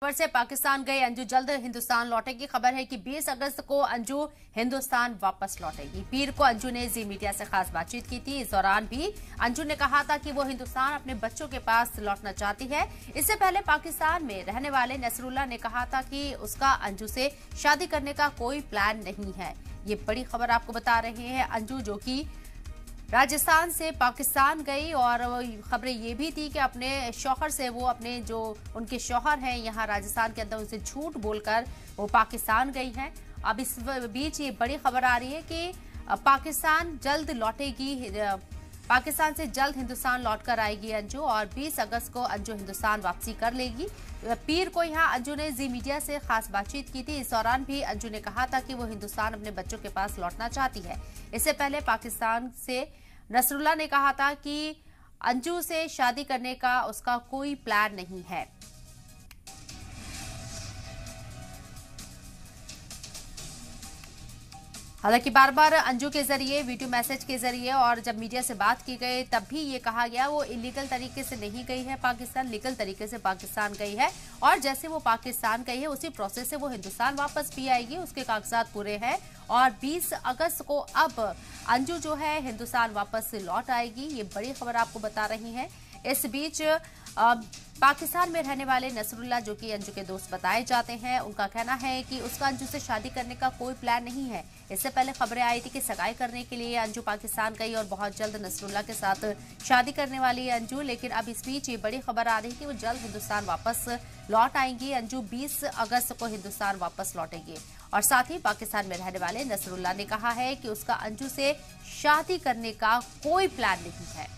खबर से पाकिस्तान गई अंजू जल्द हिंदुस्तान लौटेगी। खबर है कि 20 अगस्त को अंजू हिंदुस्तान वापस लौटेगी। पीर को अंजू ने जी मीडिया से खास बातचीत की थी। इस दौरान भी अंजू ने कहा था कि वो हिंदुस्तान अपने बच्चों के पास लौटना चाहती है। इससे पहले पाकिस्तान में रहने वाले नसरुल्लाह ने कहा था कि उसका अंजू से शादी करने का कोई प्लान नहीं है। ये बड़ी खबर आपको बता रहे हैं। अंजू जो कि राजस्थान से पाकिस्तान गई और खबरें ये भी थी कि अपने शौहर से वो अपने जो उनके शौहर हैं यहाँ राजस्थान के अंदर उनसे झूठ बोलकर वो पाकिस्तान गई हैं। अब इस बीच ये बड़ी खबर आ रही है कि पाकिस्तान जल्द लौटेगी। पाकिस्तान से जल्द हिंदुस्तान लौटकर आएगी अंजू और 20 अगस्त को अंजू हिंदुस्तान वापसी कर लेगी। पीर को यहाँ अंजू ने जी मीडिया से खास बातचीत की थी। इस दौरान भी अंजू ने कहा था कि वो हिंदुस्तान अपने बच्चों के पास लौटना चाहती है। इससे पहले पाकिस्तान से नसरुल्लाह ने कहा था कि अंजू से शादी करने का उसका कोई प्लान नहीं है। हालांकि बार बार अंजू के जरिए वीडियो मैसेज के जरिए और जब मीडिया से बात की गई तब भी ये कहा गया वो इलीगल तरीके से नहीं गई है पाकिस्तान, लीगल तरीके से पाकिस्तान गई है और जैसे वो पाकिस्तान गई है उसी प्रोसेस से वो हिंदुस्तान वापस भी आएगी। उसके कागजात पूरे हैं और 20 अगस्त को अब अंजू जो है हिंदुस्तान वापस लौट आएगी। ये बड़ी खबर आपको बता रही है। इस बीच पाकिस्तान में रहने वाले नसरुल्लाह जो कि अंजू के दोस्त बताए जाते हैं, उनका कहना है कि उसका अंजू से शादी करने का कोई प्लान नहीं है। इससे पहले खबरें आई थी कि सगाई करने के लिए अंजू पाकिस्तान गई और बहुत जल्द नसरुल्लाह के साथ शादी करने वाली है अंजू। लेकिन अब इस बीच ये बड़ी खबर आ रही है कि वो जल्द हिंदुस्तान वापस लौट आएंगी। अंजू 20 अगस्त को हिंदुस्तान वापस लौटेगी और साथ ही पाकिस्तान में रहने वाले नसरुल्लाह ने कहा है कि उसका अंजू से शादी करने का कोई प्लान नहीं है।